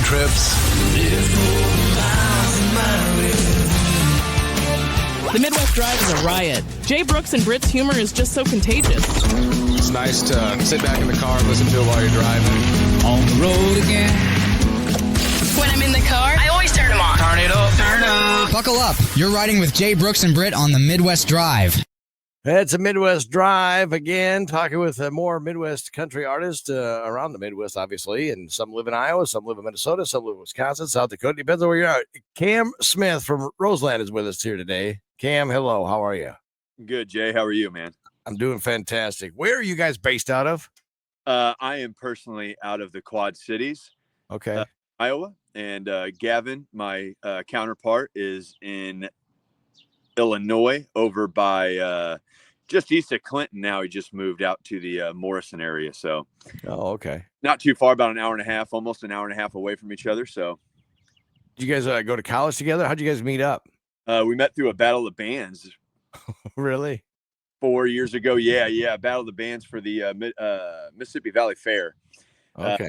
trips. The Midwest Drive is a riot. Jay Brooks and Britt's humor is just so contagious. It's nice to sit back in the car and listen to it while you're driving. On the road again. When I'm in the car, I always turn them on. Turn it up. Turn up. Buckle up. You're riding with Jay Brooks and Britt on the Midwest Drive. It's a Midwest Drive again, talking with more Midwest country artists around the Midwest, obviously. And some live in Iowa, some live in Minnesota, some live in Wisconsin, South Dakota. Depends on where you're at. Cam Smith from Roseland is with us here today. Cam, hello. How are you? Good, Jay. How are you, man? I'm doing fantastic. Where are you guys based out of? I am personally out of the Quad Cities, Okay. Iowa. And Gavin, my counterpart, is in Illinois over by just east of Clinton. Now he just moved out to the Morrison area. So okay. Not too far, about an hour and a half, almost an hour and a half away from each other. So Did you guys go to college together? How'd you guys meet up? we met through a battle of bands Really? 4 years ago. Yeah. Battle of the bands for the Mississippi Valley Fair. Okay.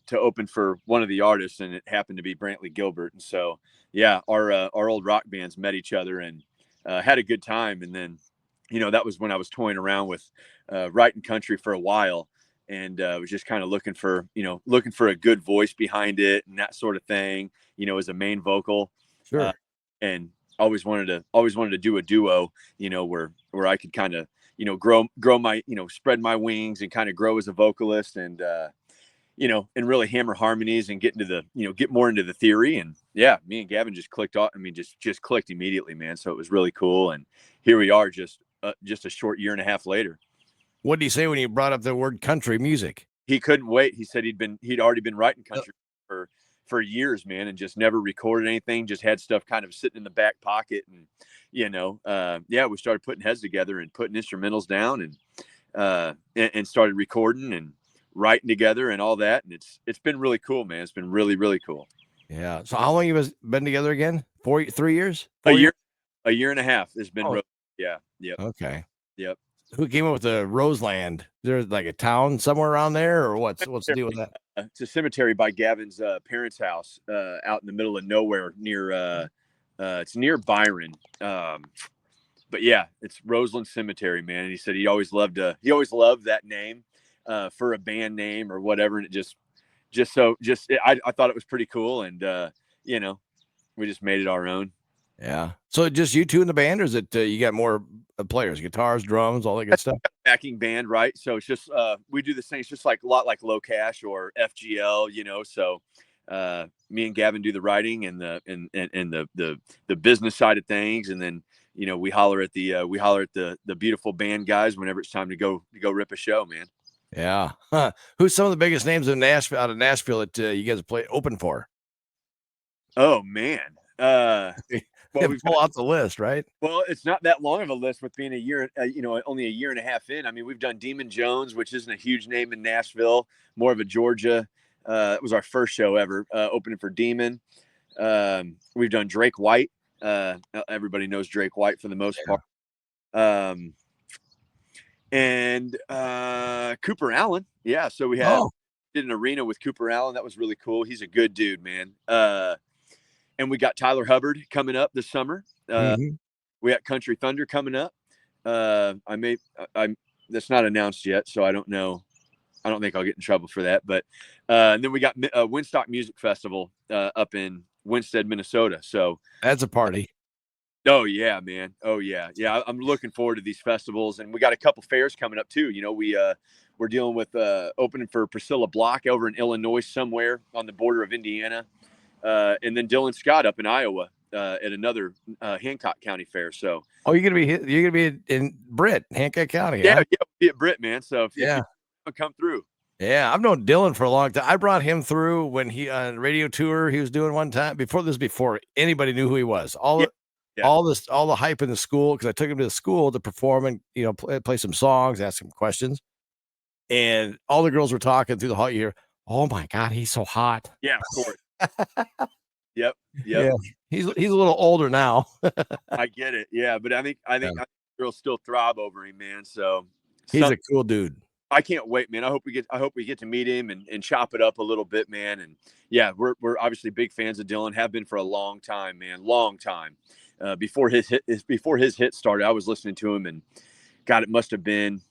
To open for one of the artists, and it happened to be Brantley Gilbert. And so, yeah, our old rock bands met each other and had a good time. And then, that was when I was toying around with writing country for a while, and was just kind of looking for a good voice behind it and that sort of thing, as a main vocal. Sure. And always wanted to do a duo, where I could kind of, grow my, spread my wings and kind of grow as a vocalist and, and really hammer harmonies and get more into the theory. And yeah, me and Gavin just clicked off. I mean, just clicked immediately, man. So it was really cool. And here we are just a short year and a half later. What did he say when you brought up the word country music? He couldn't wait. He said he'd already been writing country for years, man, and just never recorded anything, just had stuff kind of sitting in the back pocket. And, we started putting heads together and putting instrumentals down and started recording and writing together and all that. And it's been really cool, man. It's been really, really cool. Yeah. So how long you guys been together again? 3 years? A year and a half. It's been, yeah. Yep. Okay. Yep. Who came up with the Roseland? Is there like a town somewhere around there, or what's the deal with that? It's a cemetery by Gavin's parents' house out in the middle of nowhere near it's near Byron. But yeah, it's Roseland Cemetery, man. And he said he always loved that name for a band name or whatever. And it I thought it was pretty cool. And, we just made it our own. Yeah. So just you two in the band, or is it you got more players, guitars, drums, all that good stuff? Backing band, right? So it's just we do the same. It's just like a lot like Low Cash or FGL, So me and Gavin do the writing and the business side of things, and then we holler at the beautiful band guys whenever it's time to go rip a show, man. Yeah. Huh. Who's some of the biggest names in Nashville that you guys play open for? Oh man. Well, we pull out the list, right? Well, it's not that long of a list with being only a year and a half in. I mean, we've done Demon Jones, which isn't a huge name in Nashville, more of a Georgia. It was our first show ever, opening for Demon. We've done Drake White. Everybody knows Drake White for the most part. And Cooper Allen. Yeah. So we did an arena with Cooper Allen. That was really cool. He's a good dude, man. And we got Tyler Hubbard coming up this summer. We got Country Thunder coming up. That's not announced yet, so I don't know. I don't think I'll get in trouble for that. But and then we got Winstock Music Festival up in Winsted, Minnesota. So that's a party. Oh yeah, man. Oh yeah. I'm looking forward to these festivals, and we got a couple fairs coming up too. We're dealing with opening for Priscilla Block over in Illinois, somewhere on the border of Indiana. And then Dylan Scott up in Iowa at another Hancock County fair. So, you're gonna be in Britt, Hancock County. Yeah, huh? yeah, we'll be at Britt, man. So if you come through. Yeah, I've known Dylan for a long time. I brought him through when he on a radio tour he was doing one time before anybody knew who he was. All the hype in the school, because I took him to the school to perform and play some songs, ask him questions, and all the girls were talking through the hall. You hear, "Oh my God, he's so hot." Yeah, of course. Yep. Yeah, he's a little older now. I get it. Yeah, but I think girls still throb over him, man. So he's a cool dude. I can't wait, man. I hope we get to meet him and chop it up a little bit, man. And yeah, we're obviously big fans of Dylan, have been for a long time, man. Long time. Before his hit started, I was listening to him, and God, it must have been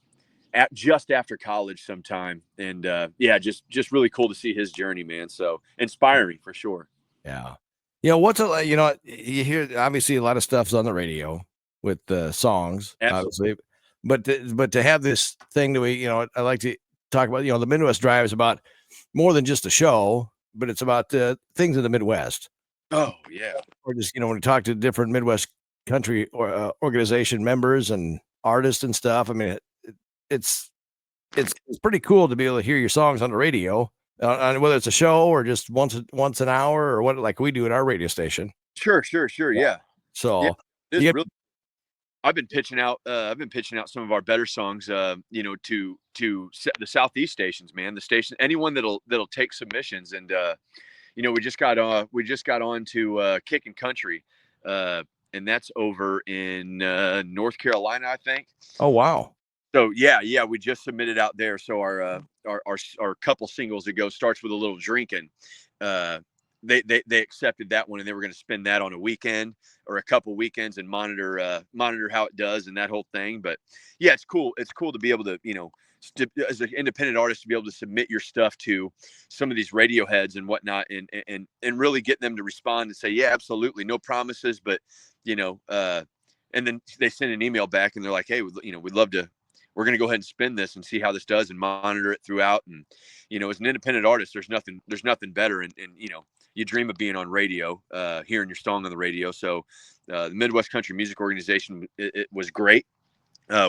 just after college sometime. And yeah, just really cool to see his journey, man. So inspiring for sure. Yeah. You hear obviously a lot of stuff's on the radio with the songs, Absolutely. obviously, but to have this thing that I like to talk about, the Midwest Drive is about more than just a show, but it's about things in the Midwest. Oh yeah. Or just, when we talk to different Midwest country or organization members and artists and stuff. I mean, it's pretty cool to be able to hear your songs on the radio. Whether it's a show or just once an hour or what, like we do at our radio station. Sure. Yeah. So I've been pitching out some of our better songs, to the Southeast stations, man. The station, anyone that'll take submissions, and we just got on to Kickin' Country, and that's over in North Carolina, I think. Oh wow. So yeah, we just submitted out there. So our couple singles ago starts with a little drinking. They accepted that one, and they were going to spin that on a weekend or a couple weekends and monitor how it does and that whole thing. But yeah, it's cool. It's cool to be able to, as an independent artist, to be able to submit your stuff to some of these radio heads and whatnot, and really get them to respond and say, yeah, absolutely, no promises, but and then they send an email back and they're like, hey, we'd love to. We're going to go ahead and spin this and see how this does and monitor it throughout. And, as an independent artist, there's nothing better. And you dream of being on radio, hearing your song on the radio. So the Midwest Country Music Organization, it was great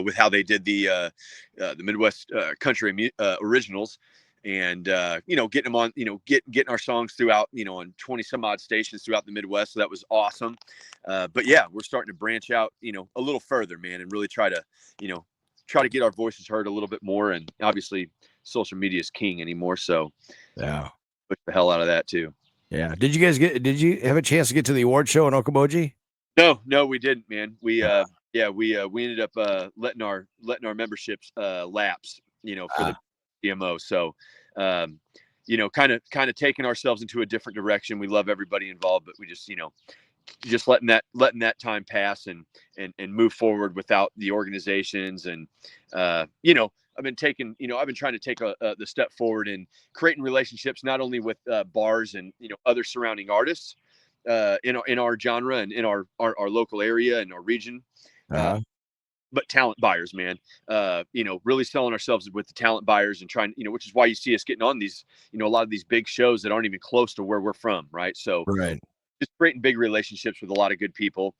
with how they did the Midwest Country Originals, and getting them on, getting our songs throughout, on 20 some odd stations throughout the Midwest. So that was awesome. But yeah, we're starting to branch out, a little further, man, and really try to get our voices heard a little bit more. And obviously social media is king anymore. So yeah, push the hell out of that too. Yeah. Did you have a chance to get to the award show in Okoboji? No, we didn't, man. We ended up letting our memberships lapse, for the DMO. So, kind of taking ourselves into a different direction. We love everybody involved, but we just letting that time pass and move forward without the organizations. And I've been trying to take the step forward in creating relationships, not only with bars and other surrounding artists in our genre and in our local area and our region, but talent buyers, man. Really selling ourselves with the talent buyers and trying, which is why you see us getting on these, a lot of these big shows that aren't even close to where we're from, right? So right. Just creating big relationships with a lot of good people,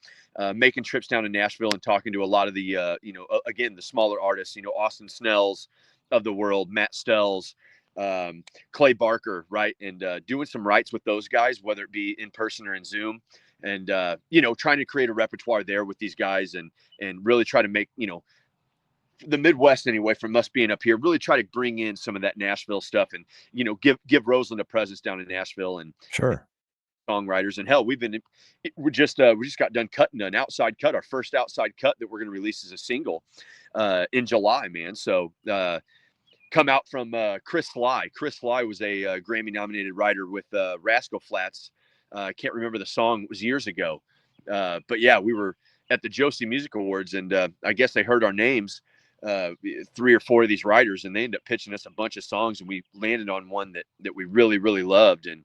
making trips down to Nashville and talking to a lot of the, again, the smaller artists, Austin Snells of the world, Matt Stells, Clay Barker, right? And doing some writes with those guys, whether it be in person or in Zoom, and, trying to create a repertoire there with these guys and really try to make, the Midwest anyway, from us being up here, really try to bring in some of that Nashville stuff and, give Roseland a presence down in Nashville. And sure. Songwriters, and hell, we just got done cutting an outside cut, our first outside cut that we're going to release as a single in July, man. So come out from Chris Sly. Chris Sly was a Grammy nominated writer with Rascal Flatts. I can't remember the song, it was years ago, but yeah, we were at the Josie Music Awards, and I guess they heard our names, 3 or 4 of these writers, and they ended up pitching us a bunch of songs, and we landed on one that we really, really loved and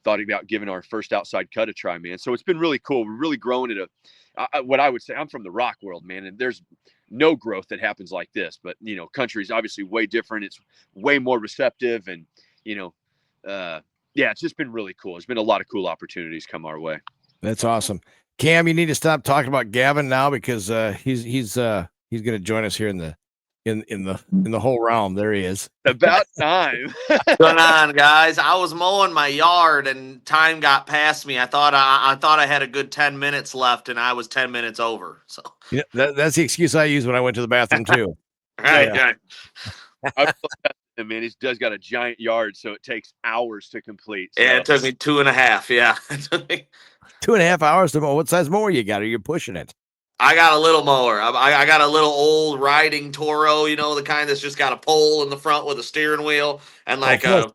thought about giving our first outside cut a try, man. So it's been really cool. We're really growing at what I would say, I'm from the rock world, man, and there's no growth that happens like this, but country is obviously way different. It's way more receptive, and it's just been really cool. There's been a lot of cool opportunities come our way. That's awesome. Cam, you need to stop talking about Gavin now, because he's going to join us here in the whole realm. There he is. About time. What's going on, guys? I was mowing my yard and time got past me. I thought I had a good 10 minutes left, and I was 10 minutes over. So yeah, that's the excuse I use when I went to the bathroom too. Right. Man, he does got a giant yard, so it takes hours to complete. So. Yeah, it took me 2.5. Yeah. 2.5 hours to mow. What size mower you got? Are you pushing it? I got a little mower. I got a little old riding Toro, you know, the kind that's just got a pole in the front with a steering wheel and Oh, like a,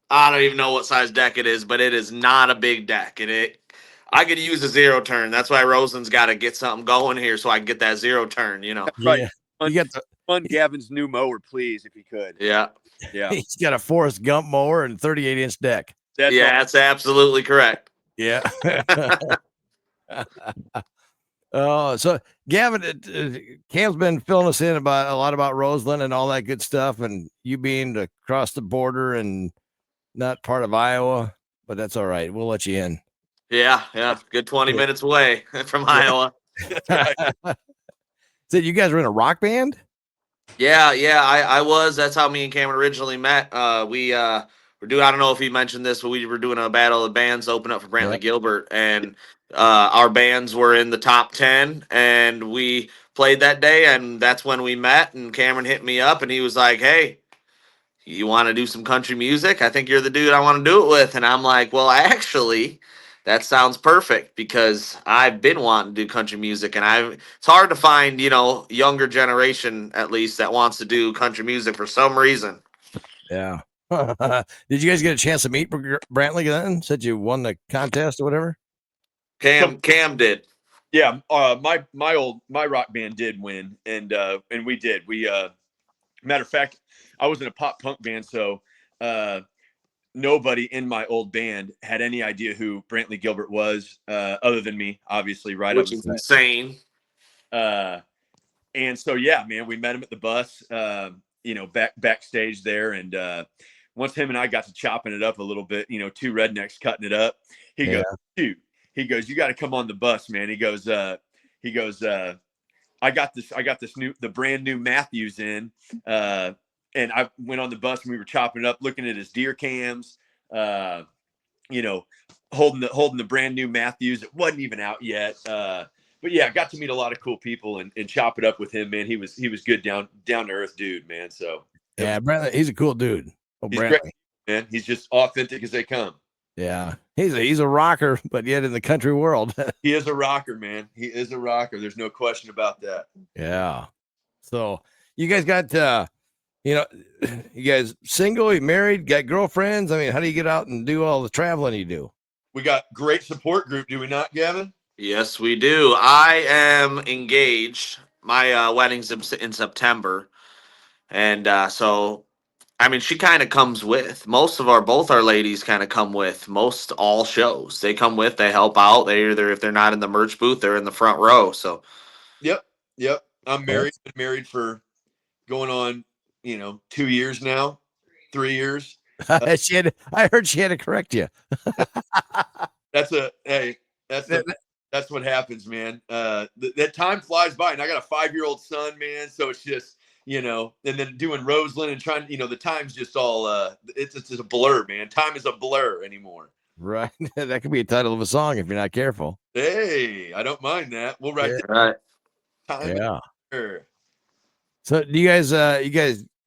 I don't even know what size deck it is, but it is not a big deck. I could use a zero turn. That's why Roseland's got to get something going here so I can get that zero turn, you know. Right. yeah. Fund, You got the fund Gavin's new mower, please, if you could. Yeah. Yeah. He's got a Forrest Gump mower and 38-inch deck. That's Yeah, all. that's absolutely correct. Yeah. Oh, so Gavin, Cam's been filling us in about a lot about Roseland and all that good stuff, and you being across the border and not part of Iowa, but that's all right. We'll let you in. Yeah. Good 20 minutes away from Iowa. That's right. So you guys were in a rock band? Yeah, I was. That's how me and Cameron originally met. We were doing. I don't know if he mentioned this, but we were doing a battle of bands, open up for Brantley Yep. Gilbert, and our bands were in the top 10, and we played that day, and that's when we met. And Cameron hit me up, and he was like, "Hey, you want to do some country music? I think you're the dude I want to do it with." And I'm like, "Well, actually, that sounds perfect because I've been wanting to do country music, and it's hard to find, you know, younger generation at least that wants to do country music for some reason." Yeah. Did you guys get a chance to meet Brantley then? Said you won the contest or whatever? Cam did. Yeah. My rock band did win, and we did. Matter of fact, I was in a pop punk band, so nobody in my old band had any idea who Brantley Gilbert was, other than me, obviously, right Which up. is insane. And so, yeah, man, we met him at the bus, backstage there. And once him and I got to chopping it up a little bit, you know, two rednecks cutting it up, he goes, "Dude," he goes, "you got to come on the bus, man." He goes, I got the brand new Matthews in, and I went on the bus and we were chopping it up, looking at his deer cams, holding the brand new Matthews. It wasn't even out yet. But yeah, I got to meet a lot of cool people and chop it up with him, man. He was good, down to earth dude, man. So yeah, Brantley, he's a cool dude. Oh, he's Brantley, great, man. He's just authentic as they come. yeah, he's a rocker, but yet in the country world. He is a rocker, man. He is a rocker. There's no question about that. Yeah. So you guys got you guys single, you married, got girlfriends? I mean, how do you get out and do all the traveling you do? We got great support group, do we not, Gavin? Yes, we do. I am engaged. My wedding's in September, and so I mean, she kind of comes with both our ladies kind of come with most all shows. They come with, they help out. If they're not in the merch booth, they're in the front row. So Yep. I'm married. Been married for going on, 2 years now, 3 years. I heard she had to correct you. That's what happens, man. That time flies by, and I got a 5-year-old son, man. So it's just, and then doing Roseland and trying, the time's just all, it's just a blur, man. Time is a blur anymore. Right. That could be a title of a song if you're not careful. Hey, I don't mind that. We'll write that. right. Time. Yeah. Sure. So do you guys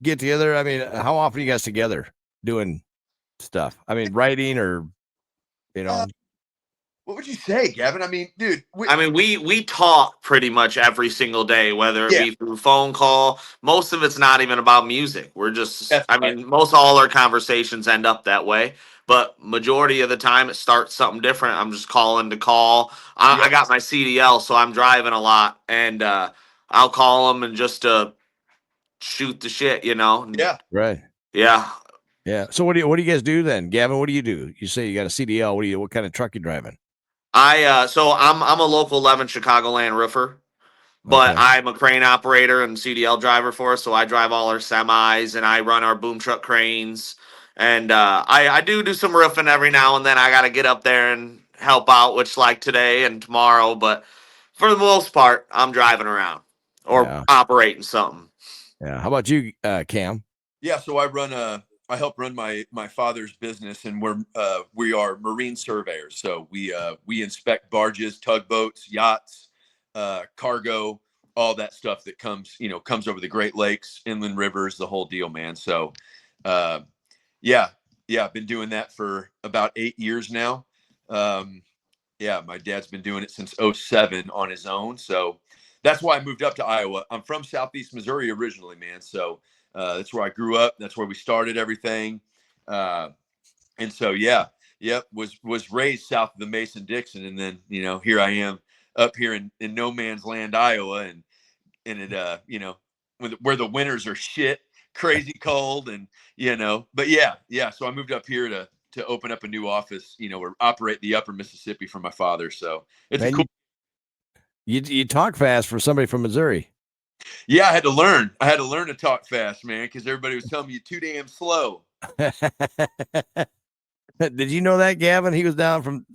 get together? I mean, how often are you guys together doing stuff? I mean, writing or, What would you say, Gavin? I mean, dude. We talk pretty much every single day, whether it be through phone call. Most of it's not even about music. We're just, most all our conversations end up that way. But majority of the time, it starts something different. I'm just calling to call. I got my CDL, so I'm driving a lot, and I'll call them and just shoot the shit, Yeah. Right. Yeah. Yeah. So what do you guys do then, Gavin? What do you do? You say you got a CDL. What kind of truck you driving? So I'm a local 11 Chicagoland roofer, but I'm a crane operator and CDL driver for us. So I drive all our semis and I run our boom truck cranes. And I do some roofing every now and then. I got to get up there and help out, which like today and tomorrow. But for the most part, I'm driving around or operating something. Yeah. How about you, Cam? Yeah. So I help run my father's business, and we are marine surveyors. So we inspect barges, tugboats, yachts, cargo, all that stuff that comes over the Great Lakes, inland rivers, the whole deal, man. So, I've been doing that for about 8 years now. my dad's been doing it since '07 on his own. So that's why I moved up to Iowa. I'm from Southeast Missouri originally, man. So that's where I grew up. That's where we started everything. And so, was raised south of the Mason-Dixon. And then, here I am up here in no man's land, Iowa. And it, where the winters are shit, crazy cold. And, but yeah. So I moved up here to open up a new office, or operate the upper Mississippi for my father. So it's Man, a cool. You talk fast for somebody from Missouri. Yeah, I had to learn. I had to learn to talk fast, man, because everybody was telling me you're too damn slow. Did you know that, Gavin? He was down from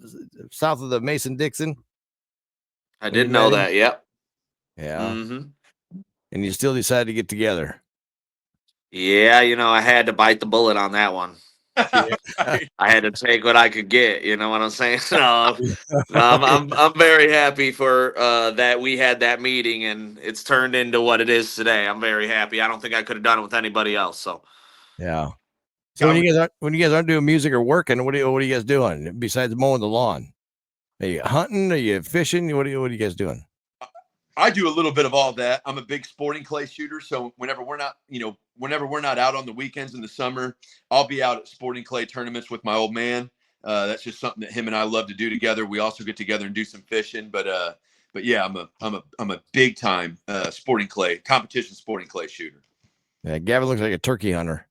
south of the Mason-Dixon. I did know that. Yep. Yeah. Mm-hmm. And you still decided to get together. Yeah, I had to bite the bullet on that one. I had to take what I could get. You know what I'm saying? So I'm very happy for that we had that meeting and it's turned into what it is today. I'm very happy. I don't think I could have done it with anybody else. So yeah. So when you guys aren't doing music or working, what are you guys doing besides mowing the lawn? Are you hunting? Are you fishing? What are you guys doing? I do a little bit of all that. I'm a big sporting clay shooter, so whenever we're not out on the weekends in the summer, I'll be out at sporting clay tournaments with my old man. That's just something that him and I love to do together. We also get together and do some fishing, but yeah, I'm a big time sporting clay shooter. Yeah, Gavin looks like a turkey hunter.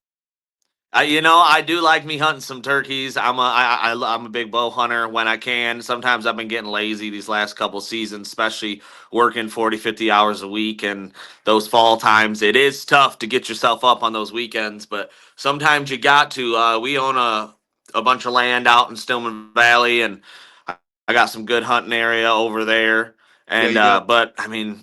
I do like me hunting some turkeys. I'm a big bow hunter when I can. Sometimes I've been getting lazy these last couple seasons, especially working 40, 50 hours a week. And those fall times, it is tough to get yourself up on those weekends. But sometimes you got to. We own a bunch of land out in Stillman Valley, and I got some good hunting area over there. And but I mean,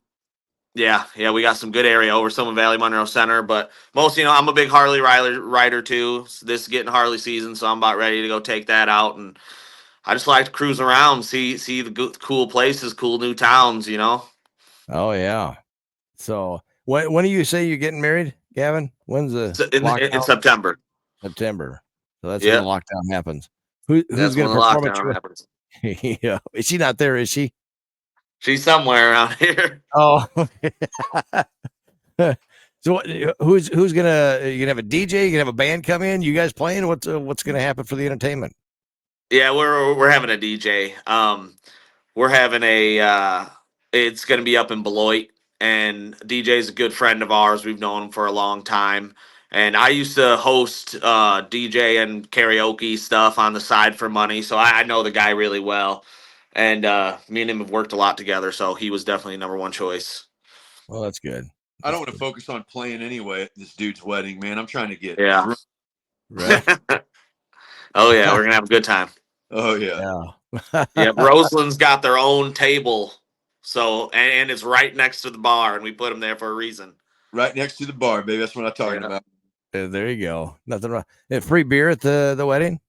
yeah, we got some good area over Stillman Valley, Monroe Center, but most, I'm a big Harley rider too. So this is getting Harley season, so I'm about ready to go take that out, and I just like to cruise around, see the cool places, cool new towns, Oh yeah. So when do you say you're getting married, Gavin? When's the in September? September. So that's when the lockdown happens. Who's That's going when to the perform lockdown happens. Yeah. Is she not there? Is she? She's somewhere around here. Oh. So who's gonna? You gonna have a DJ? You gonna have a band come in? You guys playing? What's gonna happen for the entertainment? Yeah, we're having a DJ. We're having it's gonna be up in Beloit, and DJ's a good friend of ours. We've known him for a long time. And I used to host DJ and karaoke stuff on the side for money, so I know the guy really well. And me and him have worked a lot together, so he was definitely number one choice. Well, that's good. I don't want to focus on playing anyway at this dude's wedding, man. I'm trying to get right. Oh yeah, we're gonna have a good time. Oh yeah. Yeah, Roseland's got their own table, so and it's right next to the bar, and we put them there for a reason. Right next to the bar, baby. That's what I'm talking about. There you go. Nothing wrong. Free beer at the wedding?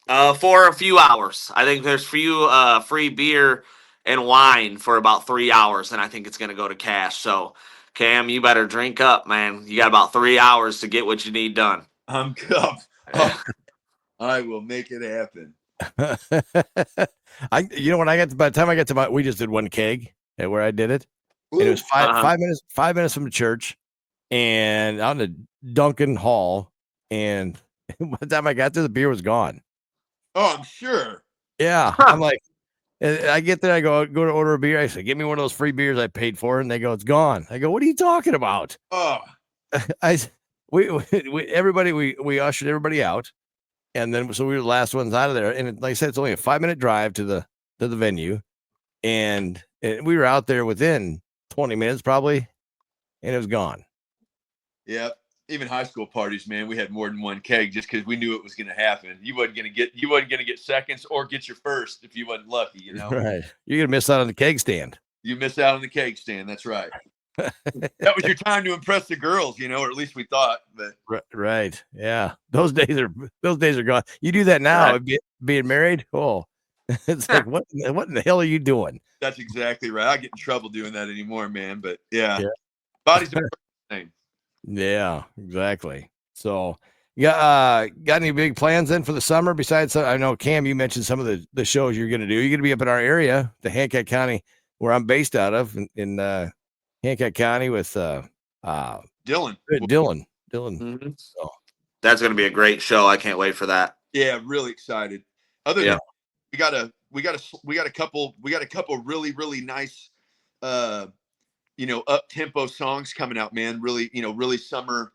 For a few hours. I think there's free beer and wine for about 3 hours, and I think it's gonna go to cash. So, Cam, you better drink up, man. You got about 3 hours to get what you need done. I'm up. I will make it happen. By the time I got to we just did one keg at where I did it. And it was 5 minutes from the church and out in the Duncan Hall. And by the time I got there, the beer was gone. Oh, I'm sure. Yeah. I'm like, I get there, I go to order a beer. I say, give me one of those free beers I paid for. And they go, it's gone. I go, what are you talking about? Oh, we ushered everybody out. And then, so we were the last ones out of there. And like I said, it's only a 5-minute drive to the venue. And we were out there within 20 minutes probably. And it was gone. Yeah. Even high school parties, man, we had more than one keg just because we knew it was going to happen. You wasn't going to get seconds or get your first if you wasn't lucky, Right. You're going to miss out on the keg stand. You miss out on the keg stand. That's right. That was your time to impress the girls, or at least we thought. But right. Yeah. Those days are gone. You do that now, right. Being married. Oh, it's like, what in the hell are you doing? That's exactly right. I get in trouble doing that anymore, man. But yeah. Body's the same. Yeah, exactly. So Got any big plans then for the summer? Besides, I know Cam, you mentioned some of the shows you're going to do. You're going to be up in our area, the Hancock County, where I'm based out of, in Hancock County with Dylan. Dylan. Mm-hmm. So that's going to be a great show. I can't wait for that. Yeah, really excited. Other than we got a couple really nice up tempo songs coming out, man. Really summer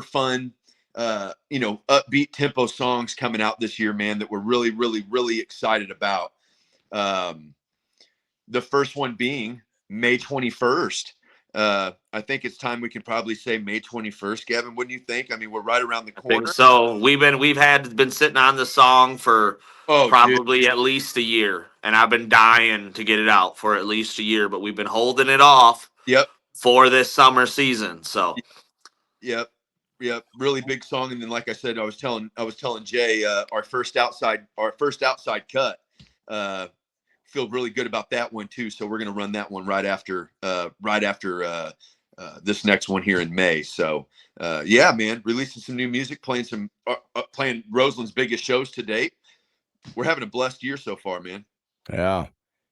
fun upbeat tempo songs coming out this year, man, that we're really excited about. The first one being May 21st. I think it's time we can probably say May 21st, Gavin. Wouldn't you think? I mean, we're right around the corner. So we've been sitting on the song for probably at least a year, and I've been dying to get it out for at least a year, but we've been holding it off. Yep. For this summer season. So. Yep. Really big song. And then, like I said, I was telling Jay, our first outside cut. Feel really good about that one too. So we're gonna run that one right after this next one here in May. So yeah, man, releasing some new music, playing Roseland's biggest shows to date. We're having a blessed year so far, man. Yeah.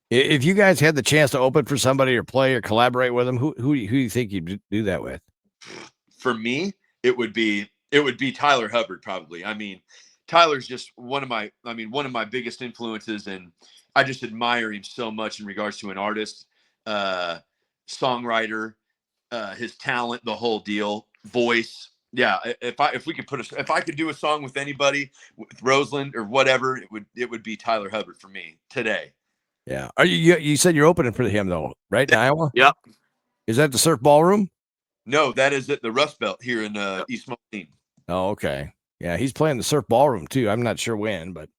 If you guys had the chance to open for somebody or play or collaborate with them, who do you think you'd do that with? For me, it would be Tyler Hubbard, probably. I mean, Tyler's just one of my biggest influences, and I just admire him so much in regards to an artist, songwriter, his talent, the whole deal, voice. Yeah, if I could do a song with anybody, with Roseland or whatever, it would be Tyler Hubbard for me today. Yeah. Are you said you're opening for him though, right? In Iowa? Yep. Is that the Surf Ballroom? No, that is at the Rust Belt here in East Moline. Oh, okay. Yeah, he's playing the Surf Ballroom too. I'm not sure when, but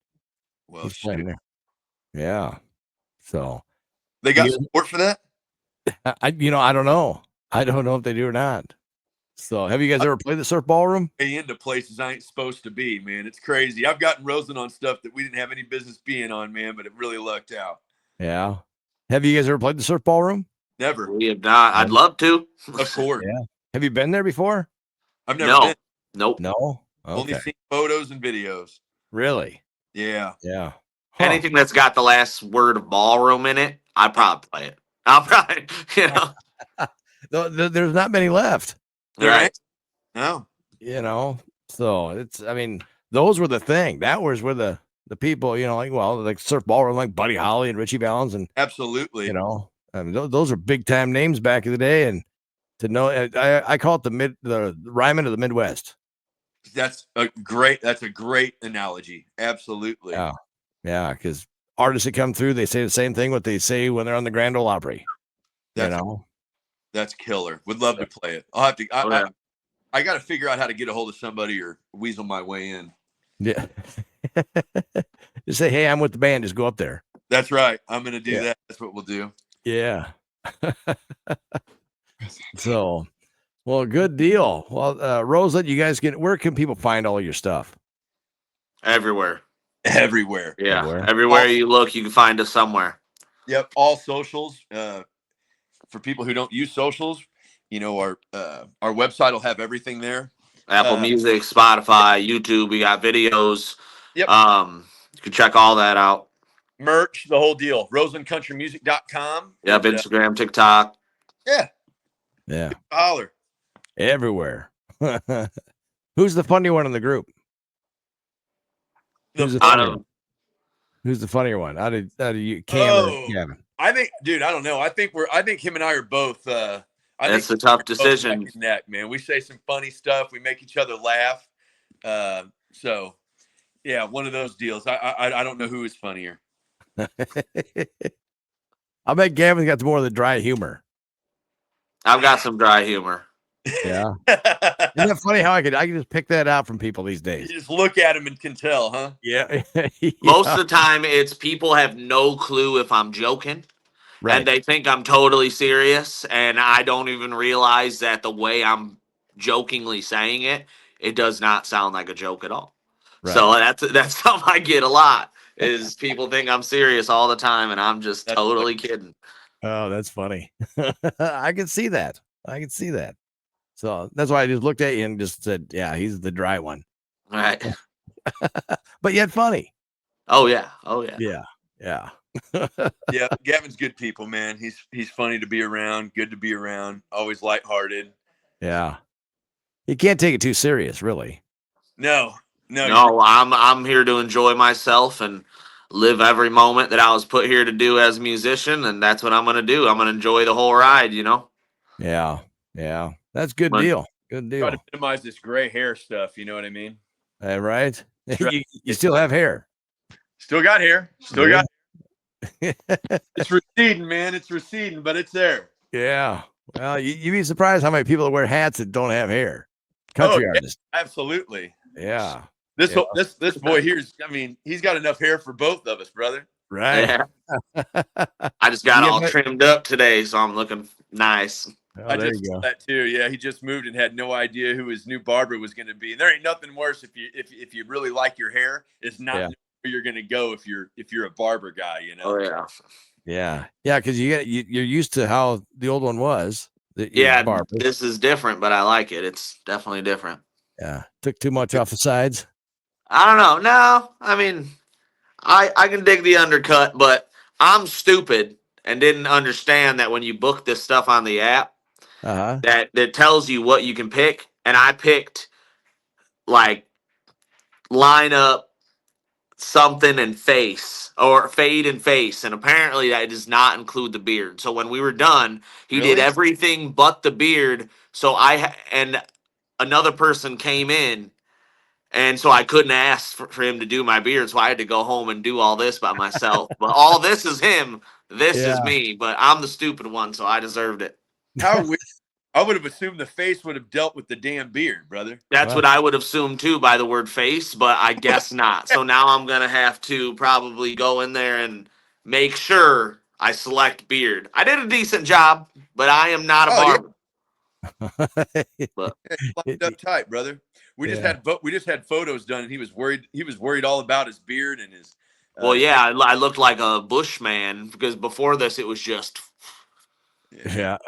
he's playing there. Yeah. So they got support for that? I don't know. I don't know if they do or not. So have you guys ever played the Surf Ballroom? Into places I ain't supposed to be, man. It's crazy. I've gotten Roseland on stuff that we didn't have any business being on, man, but it really lucked out. Yeah. Have you guys ever played the Surf Ballroom? Never. We have not. I'd love to. Of course. Yeah. Have you been there before? I've never been. Nope. No. Okay. Only seen photos and videos. Really? Yeah. Yeah. Huh. Anything that's got the last word of ballroom in it, I'd probably play it. I'll probably, There's not many left. Right. No. So those were the thing. That was where the people, like Surf Ballroom, like Buddy Holly and Richie Valens, and absolutely, those are big time names back in the day. And to know, I call it the Ryman of the Midwest. That's a great analogy. Absolutely. Yeah. Because artists that come through, they say the same thing what they say when they're on the Grand Ole Opry. That's killer. Would love to play it. I'll have to. I got to figure out how to get a hold of somebody or weasel my way in. Yeah. Just say, hey, I'm with the band. Just go up there. That's right. I'm going to do that. That's what we'll do. Yeah. So, well, good deal. Well, Roseland, you guys where can people find all your stuff? Everywhere. Yeah. Everywhere you look, you can find us somewhere. Yep. All socials. For people who don't use socials, our website will have everything there. Apple Music, Spotify, YouTube. We got videos. Yep. You can check all that out. Merch, the whole deal. RoselandCountryMusic.com. Yep. Instagram, TikTok. Yeah. Holler. Everywhere. Who's the funny one in the group? Who's the funnier one? Out of you, Cam or Gavin? I think, dude, I don't know. I think him and I are both. That's a tough decision. Neck, man. We say some funny stuff. We make each other laugh. So, yeah, one of those deals. I don't know who is funnier. I bet Gavin's got more of the dry humor. I've got some dry humor. Yeah. Isn't that funny how I can just pick that out from people these days? You just look at them and can tell, huh? Yeah. Most of the time, it's people have no clue if I'm joking. Right. And they think I'm totally serious, and I don't even realize that the way I'm jokingly saying it, it does not sound like a joke at all. Right. So that's something I get a lot, is people think I'm serious all the time, and I'm just totally kidding. Oh, that's funny. I can see that. So that's why I just looked at you and just said, yeah, he's the dry one. All right. But yet funny. Oh yeah. Oh yeah. Yeah. Yeah. Yeah, Gavin's good people, man. He's funny to be around, good to be around, always lighthearted. Yeah. You can't take it too serious, really. No. No, I'm here to enjoy myself and live every moment that I was put here to do as a musician, and that's what I'm gonna do. I'm gonna enjoy the whole ride, you know. Yeah. Yeah. That's good But deal. Good Try deal. to minimize this gray hair stuff, you know what I mean? Right? You still have hair. Still got hair. Still Yeah. got it's receding, man. It's receding, but it's there. Yeah. Well, you'd be surprised how many people wear hats that don't have hair. Country artists. Absolutely. Yeah. This Yeah. this boy here's, I mean, he's got enough hair for both of us, brother. Right. yeah, I just got all trimmed up today, so I'm looking nice. Oh, I there just you saw go. that too. Yeah, he just moved and had no idea who his new barber was going to be. And there ain't nothing worse if you really like your hair, is not knowing where you're going to go if you're a barber guy, you know. Oh yeah. Yeah. Yeah, because you're used to how the old one was. Yeah, barber. this is different, but I like it. It's definitely different. Yeah. Took too much off the sides. I don't know. No, I mean, I can dig the undercut, but I'm stupid and didn't understand that when you book this stuff on the app, Uh-huh. that tells you what you can pick, and I picked like lineup something and face or fade and face, and apparently that does not include the beard. So when we were done, he did Really? everything but the beard. So and another person came in. And so I couldn't ask for him to do my beard, so I had to go home and do all this by myself. But all this is him, this is me. But I'm the stupid one, so I deserved it. How weird. I would have assumed the face would have dealt with the damn beard, brother. That's what I would assume too by the word face, but I guess not. So now I'm gonna have to probably go in there and make sure I select beard. I did a decent job, but I am not a barber. But Locked up tight, brother. We just had photos done, and he was worried. He was worried all about his beard and his. well, yeah, I looked like a bushman because before this it was just. Yeah.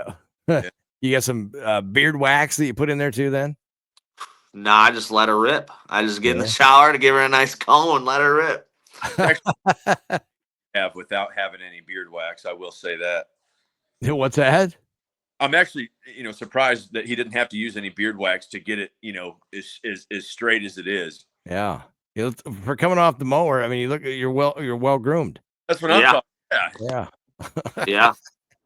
You got some beard wax that you put in there too then? No, I just let her rip. I just get in the shower to give her a nice comb and let her rip. Have without having any beard wax, I will say that. What's that? I'm actually, surprised that he didn't have to use any beard wax to get it, as straight as it is. Yeah. For coming off the mower, I mean, you're well groomed. That's what I'm talking. Yeah. Yeah.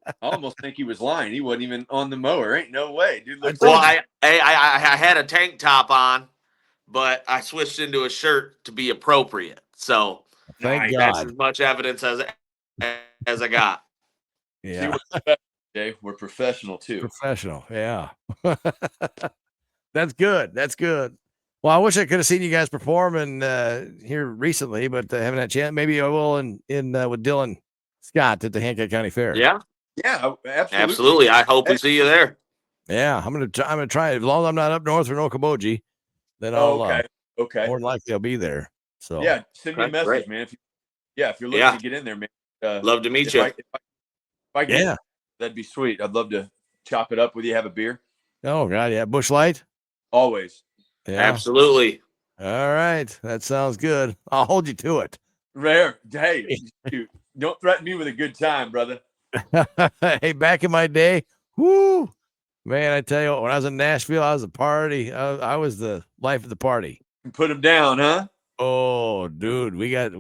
I almost think he was lying. He wasn't even on the mower. Ain't no way, dude. Well, I had a tank top on, but I switched into a shirt to be appropriate. So thank God. That's as much evidence as I got. Yeah. See, we're professional too. Professional. Yeah. That's good. That's good. Well, I wish I could have seen you guys perform here recently, but I haven't had a chance. Maybe I will in with Dylan Scott at the Hancock County Fair. Yeah. Yeah, absolutely. I hope we see you there. Yeah, I'm gonna try. As long as I'm not up north or in Okoboji, then I'll okay. More than likely I'll be there. So yeah, send me a message, man. If you're looking to get in there, man. Love to meet you. If I get that'd be sweet. I'd love to chop it up with you. Have a beer. Oh God, yeah, Busch Light. Always. Yeah. Absolutely. All right, that sounds good. I'll hold you to it. Rare. Hey, dude, don't threaten me with a good time, brother. Hey, back in my day, whoo, man, I tell you, when I was in Nashville, I was a party. I was the life of the party. Put him down, huh? Oh, dude, me and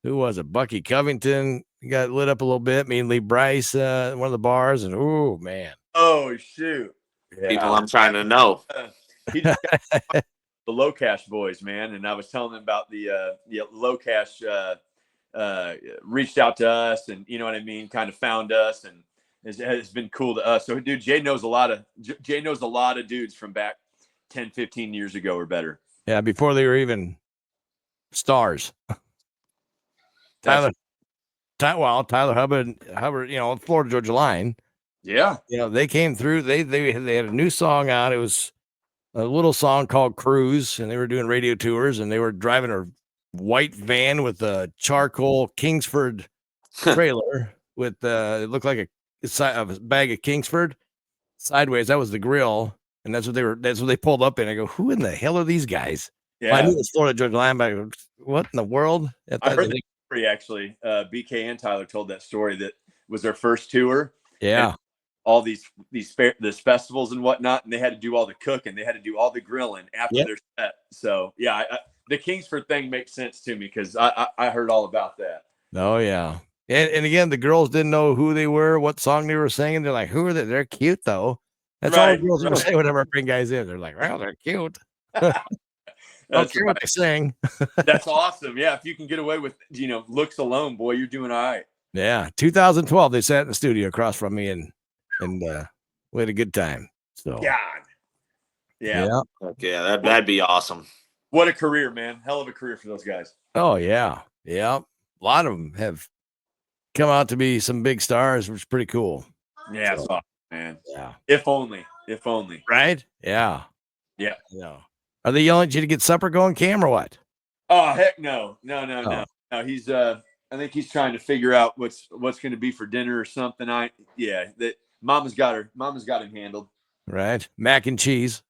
who was it? Bucky Covington got lit up a little bit. Me and Lee Bryce, one of the bars, and oh man. Oh shoot. Yeah. People I'm trying to know. He just got the Low Cash boys, man, and I was telling them about the Low Cash. Reached out to us, and you know what I mean, kind of found us, and has been cool to us. So, dude, Jay knows a lot of dudes from back 10, 15 years ago or better. Yeah, before they were even stars. Tyler Hubbard, Florida Georgia Line. Yeah, they came through. They had a new song out. It was a little song called Cruise, and they were doing radio tours, and they were driving a white van with a charcoal Kingsford trailer with it looked like a bag of Kingsford sideways. That was the grill, and that's what they pulled up in. I go, who in the hell are these guys? Yeah, well, I knew it was Florida Georgia linebacker. What in the world? I heard that story actually. BK and Tyler told that story that was their first tour. Yeah, all these festivals and whatnot, and they had to do all the cooking, they had to do all the grilling after their set. So yeah, the Kingsford thing makes sense to me because I heard all about that. Oh yeah, and again, the girls didn't know who they were, what song they were singing. They're like, who are they? They're cute though. That's all the girls ever say whenever I bring guys in. They're like, well, they're cute. Don't care what they sing. That's awesome. Yeah, if you can get away with looks alone, boy, you're doing all right. Yeah, 2012, they sat in the studio across from me and we had a good time. So God, yeah. Okay, that'd be awesome. What a career, man! Hell of a career for those guys. Oh yeah. A lot of them have come out to be some big stars, which is pretty cool. Yeah, it's awesome, man. Yeah. If only. Right? Yeah. Yeah. Are they yelling at you to get supper going, Cam, or what? Oh heck no. No. He's I think he's trying to figure out what's going to be for dinner or something. That Mama's got him handled. Right. Mac and cheese.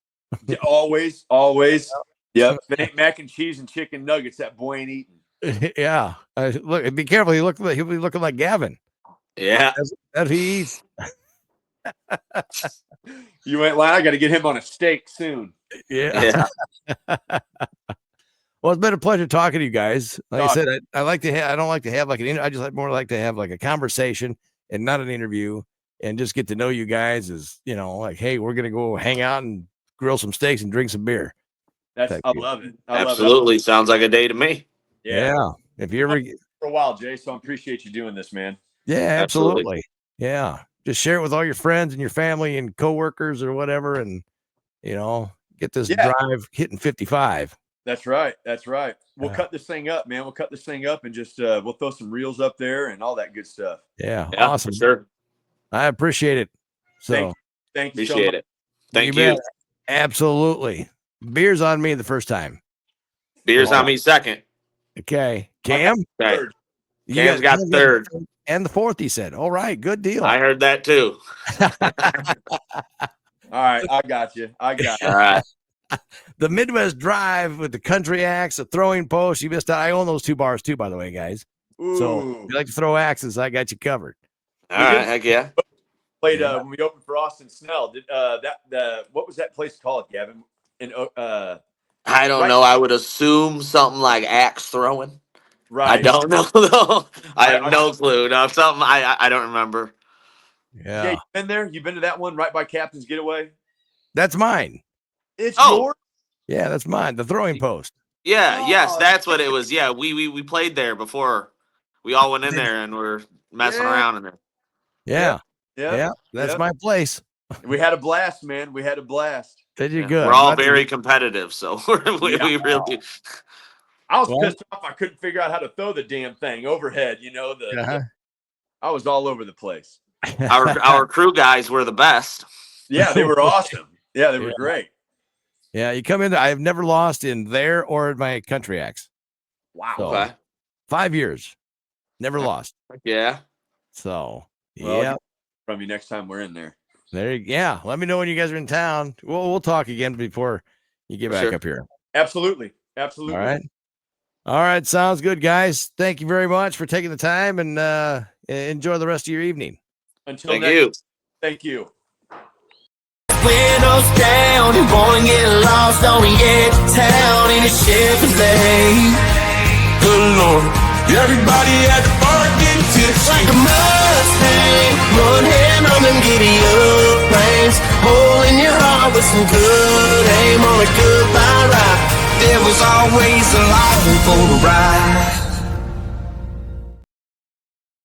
always. Yep. If it ain't mac and cheese and chicken nuggets, that boy ain't eating. Yeah. Look, be careful. He'll be looking like Gavin. Yeah. That he eats. You ain't lying. I got to get him on a steak soon. Yeah. Well, it's been a pleasure talking to you guys. Like I said, I like to have. I don't like to have like an. I just like to have like a conversation and not an interview, and just get to know you guys. As like, hey, we're gonna go hang out and grill some steaks and drink some beer. I love it. Absolutely, sounds like a day to me. Yeah. If you ever for a while, Jay, so I appreciate you doing this, man. Yeah, absolutely. Yeah, just share it with all your friends and your family and coworkers or whatever, and get this drive hitting 55. That's right. We'll cut this thing up, man. We'll cut this thing up and just we'll throw some reels up there and all that good stuff. Yeah, awesome. Sure. I appreciate it. So thank you. Appreciate it. Thank you. Absolutely. Beer's on me the first time. Beer's on me second. Okay. Cam? Okay. Cam's got third. And the fourth, he said. All right, good deal. I heard that too. All right, I got you. All right. The Midwest Drive with the country axe, the throwing post. You missed out. I own those 2 bars too, by the way, guys. Ooh. So if you like to throw axes, I got you covered. All right, heck yeah. Played when we opened for Austin Snell. Did what was that place called, Gavin? I don't know. I would assume something like axe throwing. Right. I don't know though. I have no clue. No, something I don't remember. Yeah. Jay, you been there? You been to that one right by Captain's Getaway? That's mine. It's yours? Yeah, that's mine. The throwing post. Yeah, yes, that's what it was. Yeah, we played there before. We all went in there and we're messing around in there. Yeah. That's my place. We had a blast, man. We had a blast. Did you good? We're all very competitive, so we really. I was pissed off. I couldn't figure out how to throw the damn thing overhead. I was all over the place. Our crew guys were the best. Yeah, they were awesome. Yeah, they were great. Yeah, you come in. I've never lost in there or in my country axe. Wow. So, Okay. 5 years, never lost. Yeah. So from you next time we're in there. Let me know when you guys are in town. We'll talk again before you get back up here. Absolutely. All right. Sounds good, guys. Thank you very much for taking the time, and enjoy the rest of your evening. Thank you. Thank you. Windows down, you wanna get lost on the edge of town in a Chevrolet. Good Lord, everybody at the bar getting tipsy like a Mustang. One hand on them giddy up reins, hole in your heart with some good aim on a goodbye ride. There was always a long for the ride.